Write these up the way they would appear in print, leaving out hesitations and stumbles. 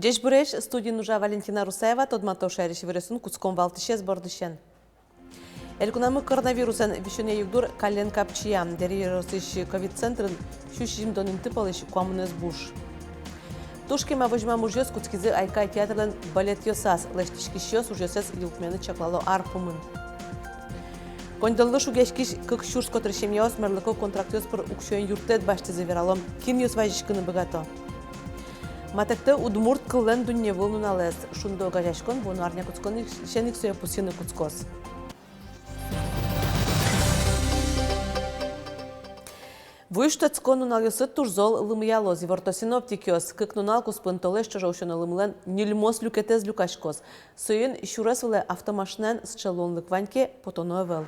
Деш буреш студия нужа Валентина Русаева, тодмато шайриш виресун куцком валтышес бордышен. Элькунамы коронавирусан вишуне югдур кален капчиям, дери росыш ковид-центрын шушим донын тыпалыш куамыныз буш. Тушкема выжма мужьёс куцкизы айка театрдан балет йосас, лештишки щёс ужёсес юлкмены чаклало арпумын. Кондаллы шугешкиш кык шурс котрышем яос мерлыко контрактёс пыр укшуен юртет башты завералом, кин йос важишкыны богато. Матекте удмурт кыллен дунне волнуналес, шундо гажашкон буну арня куцконы шеник суя пусины куцкос. Вуйштацкон нуналёсы турзол лымыялози вортосиноптикиос, кык нунал куспын толеш чожаушына лымлен нильмос люкетез люкашкос. Сөйін шуресвыле автомашинен счалонлык ваньке потоновел.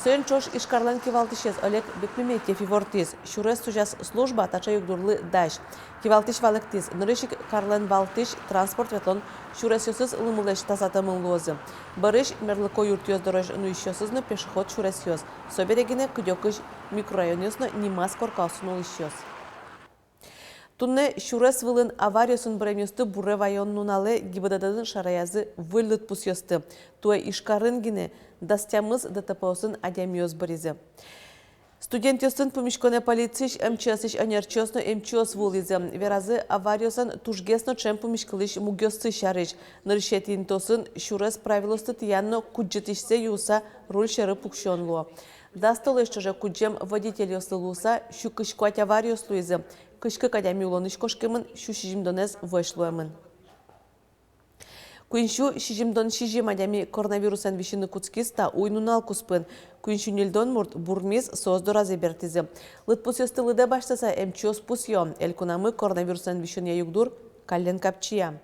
Сөйін чош ишкарлен кивалтышез Олег Бекмеметьев и вортиз. Шурес сужас служба тача югдурлы даш. Кивалтыш валектиз. Нырышик карлен валтыш транспорт ветлон шуресёсыз лымылеш тазатамын лозы. Барыш мерлыко юртёз дорож нуищёсызны пешеход шуресёз. Соберегине кыдёкыш микрорайонёсно нимас коркаусуну ищёз. Тунне шурес вылын авариясын бремёсты буре вайон нунале ГИБДДдын шараязы вылыт пусёсты. Туэ ишкарын гине дастямыз ДТПосын адямиёз баризы. Студентёсын помешконе полициш МЧСиш анерчёсно МЧС вулизы. Веразы авариясын тужгесно чем помешкалыш мугёсы шарыш. Нарышетин тосын шурес правилосты тиянно куджетишсе юса руль шары пукшёнло. Дастолы же куджем водитель ёслылуса шукышкуать аварию слуизы. Кышкы кадями улоныш кошкемын шушижимдонез вышлуэмын. Куиншу шижимдон шижим адями коронавирусан вишины куцкиста уйнунал куспын. Куиншу нельдон мурт бурмиз создора зебертизы. Лытпус ёстылыда баштаса МЧС пусьё. Элькунамы коронавирусан вишины югдур каллен капчия.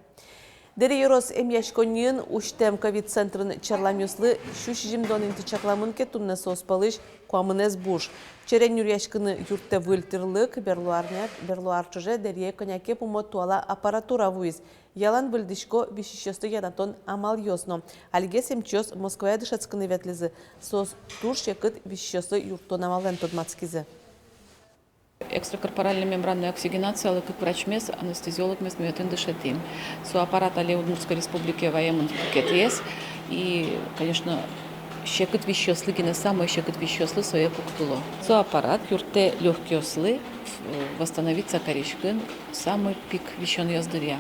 Дери ерос эмьяшконьын уштем ковид-центрын чарламюслы шушижимдон интичакламынке тунна соспалыш куамынез буш. Черен юрьяшкыны юртте выльтырлык берлуарчыже дерие коняке пумот туала аппаратура вуиз. Ялан выльдышко вишищёсты янатон амал ёсно. Альгес МЧС Москвая дышацкыны ветлизы. Сос тур шекыт вишищёсты юрттон амален тодмацкизы. Экстракорпоральная мембранная оксигенация, как врач-мес, анестезиолог мес миотин дышатин. Со аппарат Удмуртской республики военный пакет есть. И, конечно, щекот вещеслы, гене самое щекот вещеслы свое пуктуло. Со аппарат юрте легкие ослы восстановиться коричкин самый пик вещен яздыря.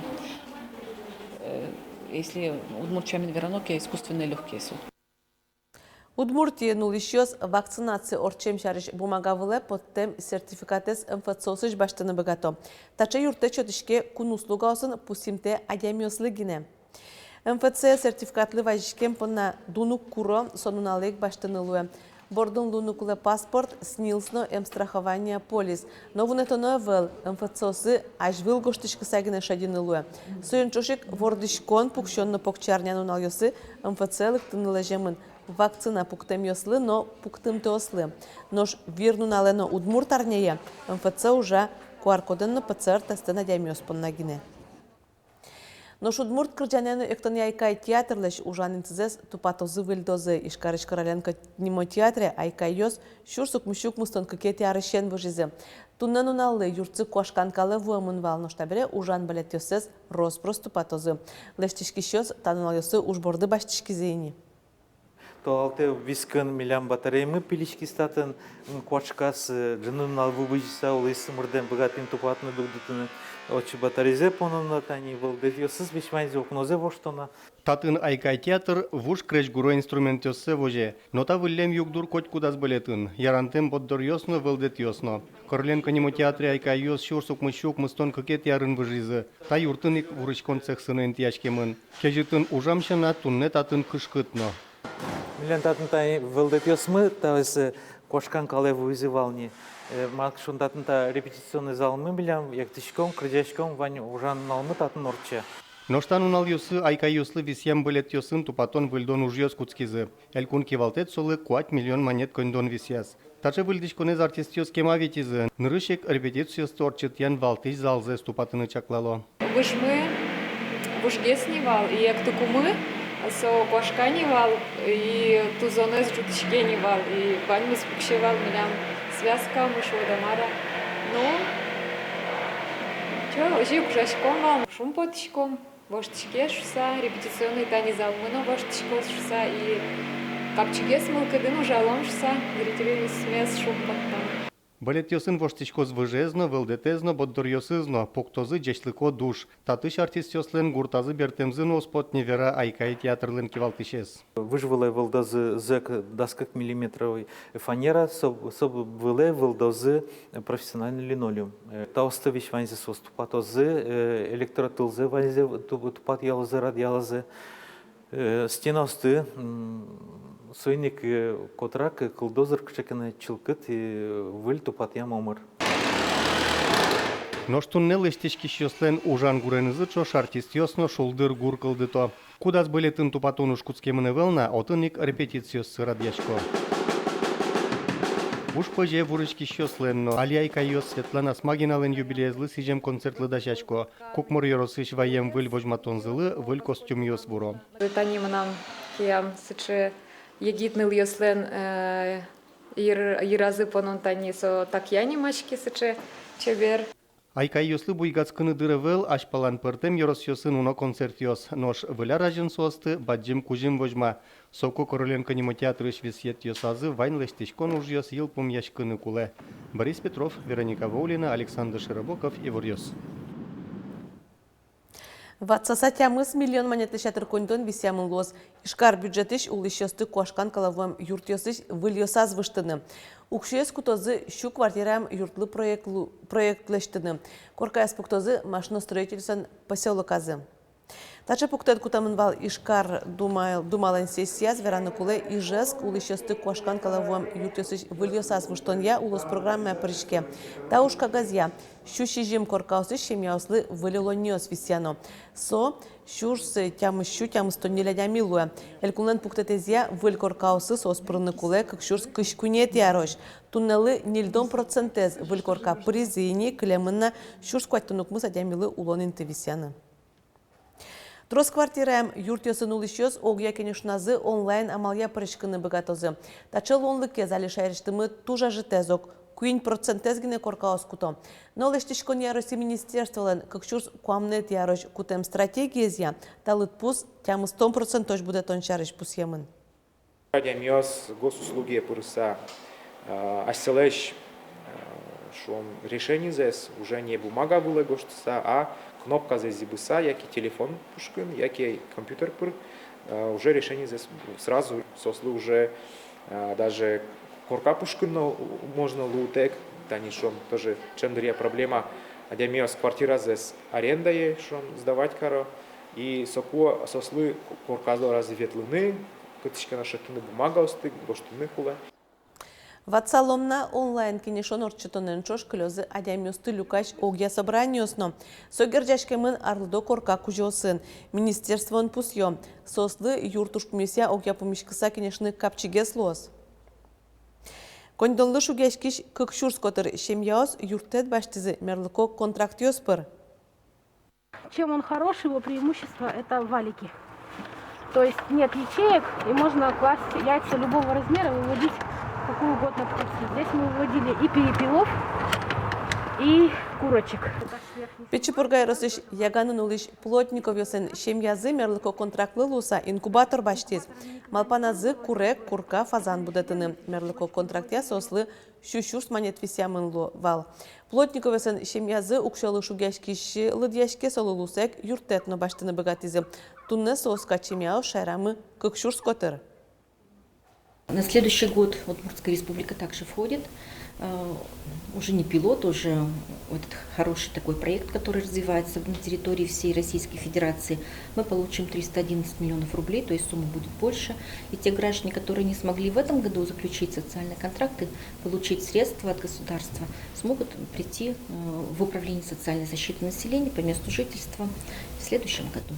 Если удмуртчами вероноки искусственные легкие суд. Удмуртия нулищёс вакцинация орчем шарыш бумагавыле подтем сертификатес МФЦОсыш баштыны богато. Тача юрте чотышке кун услугаосын пусимте адямиослы гине. МФЦ сертификатлы вайшкем пона дунук куро сонуналык баштыны луэ. Бордун лунукуле паспорт снилсно страхование полис. Но вунетоно вел МФЦОсы ажвил гоштышкы сагине шадины луэ. Суенчошик вордышкон пукшённо покчарняну налёсы МФЦ лыктыны лежемын. Вакцина пуктем ёслы, но пуктым теослы. Нож вирну налено удмурт арнее, МФЦ уже QR-коденно ПЦР тесты надямиос поннагине. Нож удмурт кырджанену эктон яйкай театрлеш ужанинцизес тупатозы вильдозы ишкарыш короленко нимо театре айкай ёс шурсук мушук мустон кыке теарышен выжизе. Туннену наллы юрцы кошканкалы вуэмын вал ноштабере ужан балет ёсез роспрос тупатозы. Лештишки щёс танунал ёсы ужборды баштишки зейни. Тоалте вискан милям батареямы пилишки статын квачкас джанун алвубыжиса улысы мурден богатым тупатны дугдытыны очи батарезе пононна тани волдетиосыз бешмайзе окнозе воштона. Татын айкай театр вуш креч гуро инструмент ёссе воже. Нота выллем югдур коть кудас балетын. Ярантем боддор ёсно вылдет ёсно. Корленко нимо театре айкай ёс шурсук мышук мыстон кокет ярын выжизы. Та юртыник вурычкон цехсыны энтияшкемын. Кежитын ужамшына тунне татын кышкытно. Милен татынтай вылдетиосмы тавысы кошкан кале вызывални. Макшун татынта репетиционный залмы билям яктышком, крыжашком вань ужан налмы татын орче. Ноштан унал ёсы айкай ёслы висем билет ёсын тупатон выльдон уж ёс куцкизы. Элькун кивалтет солы 4 миллион монет кондон висяс. Таче выльдишконез артист ёс кема ветизы. Нырышек репетицию сторчит ян валтыш залзе ступатыны чаклало. Вышмы, вышгеснивал и як тукумы. Со кошканивал и тузонез жутичкенивал и баньмы спукшевал милям связка мышо дамара. Но Чё, жик жашком вал, шум потишком, воштичке шуса, репетиционный тани зал мыно воштичко шуса и капчиге смылкадыну жалом шуса, зрители смес шум коттан. Балет йосын воштичкоз выжезно, вылдетезно, боддор йосызно, поктозы джешлыко душ. Татыш артист йослен гуртазы бертемзын оспот невера айкай театрлын кивалтышез. Выживала вылдозы зэк доскак миллиметровой фанера, соб выле вылдозы профессиональный линолеум. Таустович ванзе соступатозы, электротылзы ванзе тупат ялозы, радиалозы. Стенасты сойник котрак кылдозыр кчекене чылкыт выл тупат ямомыр. Ноштунне лестички йослен ужан гуренызы чош артист йосно шулдыр гур кылдыто. Кудас балетын тупатунуш куцкемыны велна, отыник репетициёсы радьячко. Уж позже вурычки йосленно, алияйка йос Светлана Смагинален юбилеезлы сижем концертлы дачачко. Кукмур йоросыш ваем выль вожматонзылы, выль костюм йос буро. Тани манам киям сычы егитныл йослен иразы понон тани со так яни мачки сычы чебер. Айкай йослы буйгацкыны дырывел, ашпалан пыртем йорос йосын уно концерт йос. Нож выля ражын состы, баджим кужим вожма. Соко Короленко театры швесет йосазы, вайн лестичкон уж йос йылпум яшкыны куле. Борис Петров, Вероника Воулина, Александр Широбоков, Ивар Йос. Ватсаса тямыз миллион монеты шатыр контон висямын лоз. Ишкар бюджетиш улышёсты куашкан калавым юртёсыш выльёсаз выштыны. Укшес кутозы щу квартирам юртлы проектлештыны. Коркаяс пуктозы машиностроительсон поселоказы. Тача пуктет кутамынвал Ишкар думалан сессия звераны куле ижеск улышёсты куашкан калавым юртёсыш выльёсаз выштонья улос программа паричке. Таушка газья. Щу шижим коркаусыш шемяуслы вылилоньёс висяно. Со щурсы тямыс тоннелядя милуя. Элькулен пуктетезия выль коркаусы соспрыны куле, как щурс кышкунет ярош. Туннелы нильдон процентез выль корка призыни клемынна щурс кваттынукмыз адямилы улонинты висяны. Трос квартираем юртёсын улышёс огья кенешназы онлайн амалия паричкыны богатозы. Тачыл онлыке залишайриштымы тужа житезок. Куин процентезгине коркаос куто. Но лештишкон яроси министерстволен, как чурс куамнет ярош кутем стратегиезия, талыт пус тямы 100% будет он чарыш пус емын. Радиомиос госуслуги пырса аселеш шом решение здесь уже не бумага была гоштса, а кнопка здесь зибыса, яки телефон пушкин, яки компьютер пыр, уже решение здесь сразу сослы уже даже корка пушкин можно лутек, танишом тоже чем дырья проблема, адемиос квартира здесь аренда е, шом сдавать каро, и соку сослы корказо разветлыны, кытышка наша тыны бумага осты, гоштыны хула. Ватсаломна онлайн кенешон орчетонен чош клёзы адямиосты люкаш огья собраниосно. Согерджашкемын арлыдо корка кужосын. Министерствон пусьё. Сослы юртуш комиссия огья помешкыса кенешны капчиге слоз. Кондонлы шугешкиш кыкшурс котыр шемьяос юртет баштизы мерлыко контрактиос пыр. Чем он хорош, его преимущество – это валики. То есть нет ячеек, и можно класть яйца любого размера, выводить какую угодно птицу. Здесь мы выводили и перепелов, и курочек. Печипургай росыш яганын улыш плотников йосен шемьязы мерлыко контрактлы луса инкубатор баштиз. Малпаназы курек, курка, фазан будетыны. Мерлыко контрактя сослы щущурс монет висямын вал. Плотников йосен шемьязы укшалы шугяшкиши лыдяшке солы лусек юртетно баштыны богатизы. Тунне соска чемяо шайрамы кыкшурс котыр. На следующий год Удмуртская республика также входит. Уже не пилот, уже этот хороший такой проект, который развивается на территории всей Российской Федерации. Мы получим 311 миллионов рублей, то есть сумма будет больше. И те граждане, которые не смогли в этом году заключить социальные контракты, получить средства от государства, смогут прийти в управление социальной защиты населения по месту жительства в следующем году.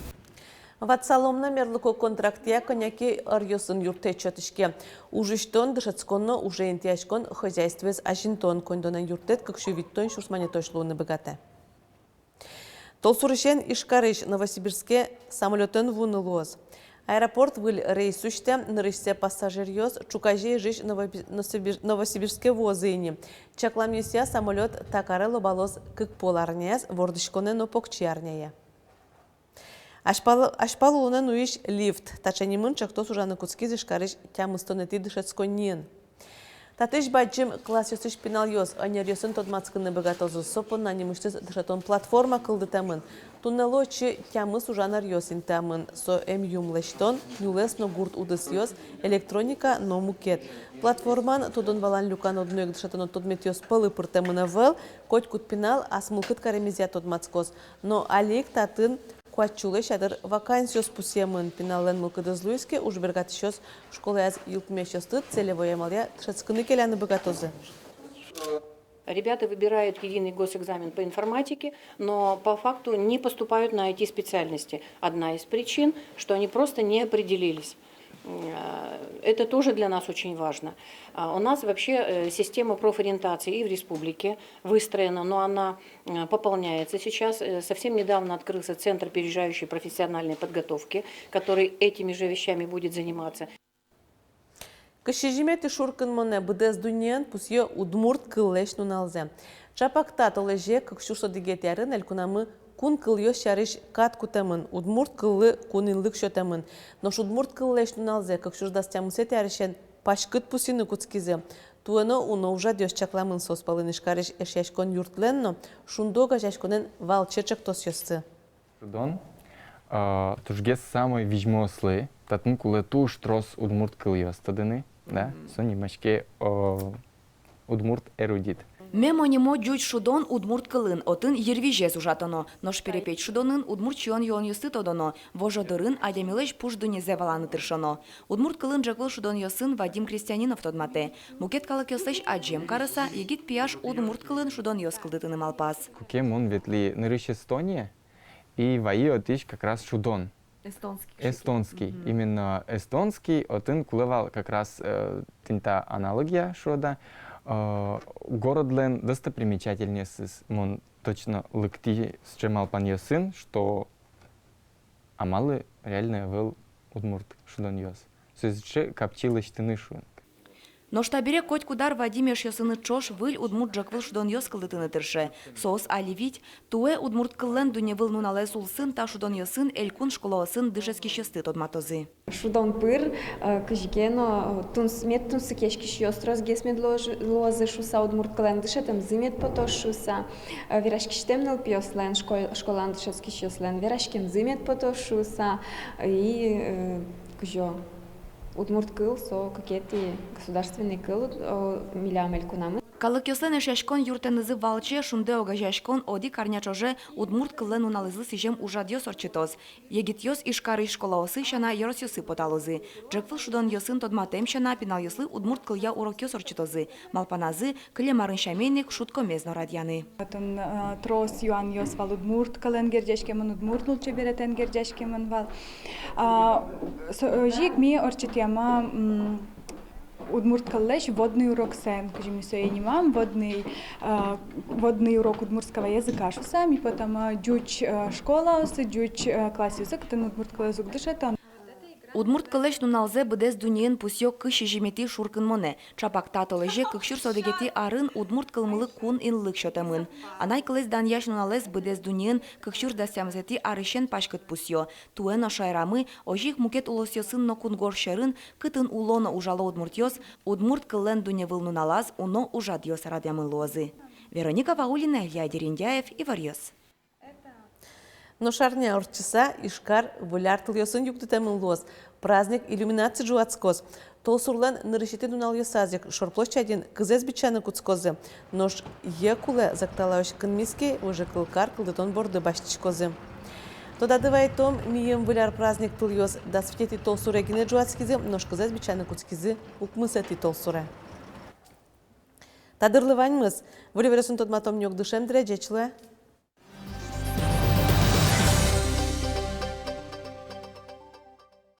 Ватсаломна мерлыко контрактия коняки арьосын юрте чатышке. Ужиштон дышацконно уже интияшкон хозяйствез ажинтон кондонан юртет, как шевиттон шурсмане тошлуны богате. Толсурышен Ишкарыш Новосибирске самолетен вунылуаз. Аэропорт выл рейсущте, нырышсе пассажирьез, чукажей жиж Новосибирске возыни. Чакламнюся самолет такары лобалоз кык поларнез, вордышконе нопокчарняя. Ашпалуынан уиш лифт, тачанимын чактос ужаны куцкизи шкарыш тямыстонети дышецконнен. Татыш баджим классюсыш пиналйоз, анерьосын тодмацкыны богатозу сопон нанимыштыз дышатон платформа кылды тамын. Туннело чи тямыс ужанар йосин тамын, со юмлештон, нюлесно гурт удысьоз, электроника но мукет. Платформан тодон валан люкан однуек дышатон тодметьоз пылы пыртамына вел, коть кут пинал, асмылкыт каремизия тодмацкоз. Но алик татын Куачулы шадыр вакансиос пусемын пинален мылкыдызлуйске уж бергатышос школы аз юлтмещостыд целевой амалия тшецкыны келяны богатозы. Ребята выбирают единый госэкзамен по информатике, но по факту не поступают на IT-специальности. Одна из причин, что они просто не определились. Это тоже для нас очень важно. У нас вообще система профориентации и в республике выстроена, но она пополняется сейчас. Совсем недавно открылся Центр опережающей профессиональной подготовки, который этими же вещами будет заниматься. Кышижимети шуркын моне бдез дуньен пусье удмурт кыллеш нуналзе. Чапакта толеже кыкшурсо дигетярын элькунамы кун кыльё шариш кат кутемын, удмурт кыллы кунинлык шотемын. Нош удмурт кыллеш нуналзе кыкшурдастямысе тяришен пашкыт пусины куцкизе. Туэно уно уже дёс чакламын соспалын ишкариш эшяшкон юртленно, шундога жашконен валчечек тосьёсцы. Шудон, тужгес самой вижмослы, татн куле туш трос удмурт кыльё стадыны, да, сони машке удмурт эрудит. Мемонимо джуч шудон удмурт кылын, отын ервижез ужатоно, нош перепеть шудонын удмурт чион йон юсы тодоно, вожодырын адемилеш пуш дунизе валаны тыршоно. Удмурт кылын жакыл шудон йосын Вадим Крестьянинов тодмате. Мукет калык йослеш аджем карыса, егит пияш удмурт кылын шудон йос кылдытыным алпас. Кукем он ветли нырыш Эстония, и ваи отиш как раз шудон. Эстонский. Именно эстонский, отын кулывал как раз тинта аналогия шода. Городлен достопримечательнее мон точно лыкти с чемал пан сын, что амалы реально был удмурт шудон йос. Сөзче капчилыш тынышу. Но штабере коть кудар Вадимеш йосыны чош выль удмурт жаквыл шудон йос кылдытыны тырше. Соос аливить, туэ удмурт кыллен дуне выл нуналес улсын та шудон йосын элькун школосын дышески шесты тодматозы. Шудон пыр, кыжгено, мет тунсы кешки шьострос гесмед лозы шуса удмурт кыллен дышетем зымет потош шуса. Верашкиштем ныл пьослен, школан дышески шьослен, верашкем зымет потош шуса. И кыжо. Удмурт кыл, со какие-то государственные кыл, милям элькунамы. Калык йослен эшяшкон юртенызы валче шунде огажяшкон оди карнячоже удмурт кыллен уналызы сижем ужад йос орчитоз. Егит йос ишкары школаосы шана йорос йосы поталозы. Джеквыл шудон йосын тодматем шана пинал йосы удмурт кылья урок йос орчитозы. Малпаназы кылемарын шаменник шутко мезно радьяны. Потом трос юан йос вал удмурт кылен герджешкемын удмурт нулче беретен герджешкемын вал. Жик ми орчитяма удмурт каллеш водный урок сен, скажем, я не мам водный урок удмуртского языка, что сами потом дюч школа, дюч класс язык, там удмурт язык дышет. Удмурт кылеш нуналзе бдез дуньен пусьё кыши жимети шуркын моне. Чапак татолеже кыкшур содегети арын удмурт кылмылы кун инлык шотемын. Анай кылес даньяш нуналез бдез дуньен кыкшур дасямзети арышен пашкыт пусьё. Туэн ошайрамы ожих мукет улосьёсын но кун горшерын кытын улоно ужало удмуртьёс, удмурт кыллен дуне выл нуналаз уно ужадьёс радямын лозы. Вероника Ваулина, Илья Дерендяев и Варьёс. Но шарня орчиса ишкар вуляртыл йосын юктытемын лоз. Праздник иллюминации жуацкоз. Толсурлен нырышите дунал йосазик. Шорплощадин кызез бичаны куцкозы. Нож екуле закталауш кынмиски уже кылкар кылдытон борды баштичкозы. Тода дывай том мием вуляр праздник тыл йос. Да светети толсуре гине жуацкизы. Нож кызез бичаны куцкизы укмысети толсуре. Тадырлывань мыс. Вули вересун тодматом нёк дышем дрежечле.